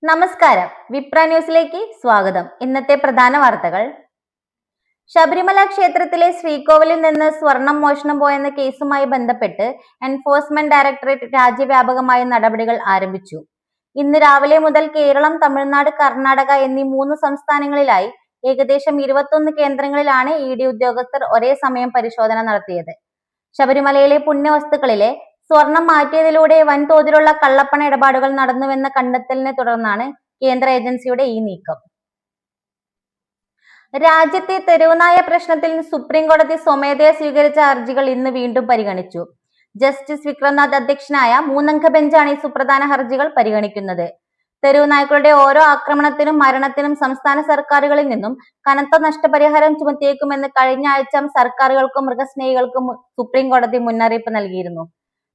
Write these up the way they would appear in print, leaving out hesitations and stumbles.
നമസ്കാരം, വിപ്ര ന്യൂസിലേക്ക് സ്വാഗതം. ഇന്നത്തെ പ്രധാന വാർത്തകൾ. ശബരിമല ക്ഷേത്രത്തിലെ ശ്രീകോവിലിൽ നിന്ന് സ്വർണം മോഷണം പോയെന്ന കേസുമായി ബന്ധപ്പെട്ട് എൻഫോഴ്സ്മെന്റ് ഡയറക്ടറേറ്റ് രാജ്യവ്യാപകമായ നടപടികൾ ആരംഭിച്ചു. ഇന്ന് രാവിലെ മുതൽ കേരളം, തമിഴ്നാട്, കർണാടക എന്നീ 3 സംസ്ഥാനങ്ങളിലായി ഏകദേശം 21 കേന്ദ്രങ്ങളിലാണ് ED ഉദ്യോഗസ്ഥർ ഒരേ സമയം പരിശോധന നടത്തിയത്. ശബരിമലയിലെ പുണ്യവസ്തുക്കളിലെ സ്വർണം മാറ്റിയതിലൂടെ വൻതോതിലുള്ള കള്ളപ്പണ ഇടപാടുകൾ നടന്നുവെന്ന കണ്ടെത്തലിനെ തുടർന്നാണ് കേന്ദ്ര ഏജൻസിയുടെ ഈ നീക്കം. രാജ്യത്തെ തെരുവുനായ പ്രശ്നത്തിൽ സുപ്രീം കോടതി സ്വമേധയാ സ്വീകരിച്ച ഹർജികൾ ഇന്ന് വീണ്ടും പരിഗണിച്ചു. ജസ്റ്റിസ് വിക്രംനാഥ് അധ്യക്ഷനായ 3-അംഗ ബെഞ്ചാണ് ഈ സുപ്രധാന ഹർജികൾ പരിഗണിക്കുന്നത്. തെരുവുനായ്ക്കളുടെ ഓരോ ആക്രമണത്തിനും മരണത്തിനും സംസ്ഥാന സർക്കാരുകളിൽ നിന്നും കനത്ത നഷ്ടപരിഹാരം ചുമത്തിയേക്കുമെന്ന് കഴിഞ്ഞ ആഴ്ച സർക്കാരുകൾക്കും മൃഗസ്നേഹികൾക്കും സുപ്രീം കോടതി മുന്നറിയിപ്പ് നൽകിയിരുന്നു.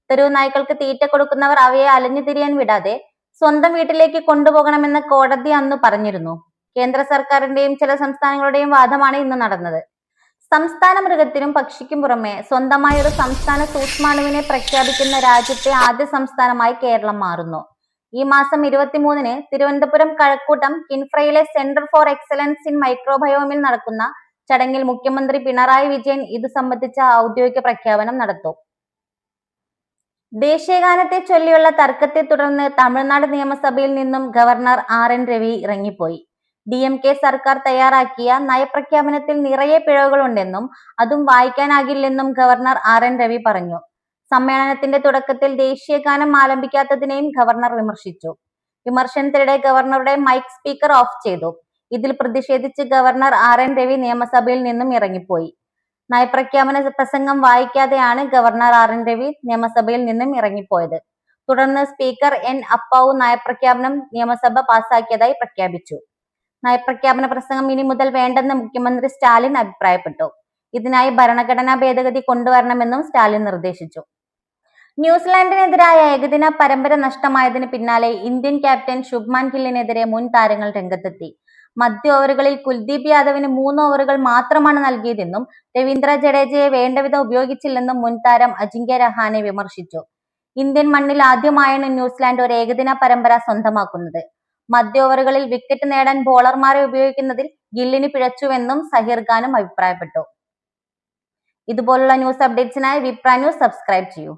തെരുവുനായ്ക്കൾക്ക് തീറ്റ കൊടുക്കുന്നവർ അവയെ അലഞ്ഞു തിരിയാൻ വിടാതെ സ്വന്തം വീട്ടിലേക്ക് കൊണ്ടുപോകണമെന്ന് കോടതി അന്ന് പറഞ്ഞിരുന്നു. കേന്ദ്ര സർക്കാരിന്റെയും ചില സംസ്ഥാനങ്ങളുടെയും വാദമാണ് ഇന്ന് നടന്നത്. സംസ്ഥാന മൃഗത്തിനും പക്ഷിക്കും പുറമെ സ്വന്തമായ ഒരു സംസ്ഥാന സൂക്ഷ്മാണുവിനെ പ്രഖ്യാപിക്കുന്ന രാജ്യത്തെ ആദ്യ സംസ്ഥാനമായി കേരളം മാറുന്നു. ഈ മാസം 23-ന് തിരുവനന്തപുരം കഴക്കൂട്ടം കിൻഫ്രയിലെ സെന്റർ ഫോർ എക്സലൻസ് ഇൻ മൈക്രോബയോമിൽ നടക്കുന്ന ചടങ്ങിൽ മുഖ്യമന്ത്രി പിണറായി വിജയൻ ഇത് സംബന്ധിച്ച ഔദ്യോഗിക പ്രഖ്യാപനം നടത്തും. ദേശീയഗാനത്തെ ചൊല്ലിയുള്ള തർക്കത്തെ തുടർന്ന് തമിഴ്നാട് നിയമസഭയിൽ നിന്നും ഗവർണർ RN രവി ഇറങ്ങിപ്പോയി. DMK സർക്കാർ തയ്യാറാക്കിയ നയപ്രഖ്യാപനത്തിൽ നിറയെ പിഴവുകളുണ്ടെന്നും അതും വായിക്കാനാകില്ലെന്നും ഗവർണർ RN രവി പറഞ്ഞു. സമ്മേളനത്തിന്റെ തുടക്കത്തിൽ ദേശീയഗാനം ആലപിക്കാത്തതിനെയും ഗവർണർ വിമർശിച്ചു. വിമർശനത്തിനിടെ ഗവർണറുടെ മൈക്ക് സ്പീക്കർ ഓഫ് ചെയ്തു. ഇതിൽ പ്രതിഷേധിച്ച് ഗവർണർ RN രവി നിയമസഭയിൽ നിന്നും ഇറങ്ങിപ്പോയി. നയപ്രഖ്യാപന പ്രസംഗം വായിക്കാതെയാണ് ഗവർണർ RN രവി നിയമസഭയിൽ നിന്നും ഇറങ്ങിപ്പോയത്. തുടർന്ന് സ്പീക്കർ N അപ്പാവു നയപ്രഖ്യാപനം നിയമസഭ പാസാക്കിയതായി പ്രഖ്യാപിച്ചു. നയപ്രഖ്യാപന പ്രസംഗം ഇനി മുതൽ വേണ്ടെന്ന് മുഖ്യമന്ത്രി സ്റ്റാലിൻ അഭിപ്രായപ്പെട്ടു. ഇതിനായി ഭരണഘടനാ ഭേദഗതി കൊണ്ടുവരണമെന്നും സ്റ്റാലിൻ നിർദ്ദേശിച്ചു. ന്യൂസിലാൻഡിനെതിരായ ഏകദിന പരമ്പര നഷ്ടമായതിന് പിന്നാലെ ഇന്ത്യൻ ക്യാപ്റ്റൻ ശുഭ്മാൻ ഗില്ലിനെതിരെ മുൻ താരങ്ങൾ രംഗത്തെത്തി. മധ്യ ഓവറുകളിൽ കുൽദീപ് യാദവിന് 3 ഓവറുകൾ മാത്രമാണ് നൽകിയതെന്നും രവീന്ദ്ര ജഡേജയെ വേണ്ടവിധം ഉപയോഗിച്ചില്ലെന്നും മുൻ താരം അജിങ്ക്യ രഹാനെ വിമർശിച്ചു. ഇന്ത്യൻ മണ്ണിൽ ആദ്യമായാണ് ന്യൂസിലാൻഡ് ഒരു ഏകദിന പരമ്പര സ്വന്തമാക്കുന്നത്. മധ്യ ഓവറുകളിൽ വിക്കറ്റ് നേടാൻ ബോളർമാരെ ഉപയോഗിക്കുന്നതിൽ ഗില്ലിന് പിഴച്ചുവെന്നും സഹീർ ഖാനും അഭിപ്രായപ്പെട്ടു. ഇതുപോലുള്ള ന്യൂസ് അപ്ഡേറ്റ്സിനായി വിപ്ര ന്യൂസ് സബ്സ്ക്രൈബ് ചെയ്യൂ.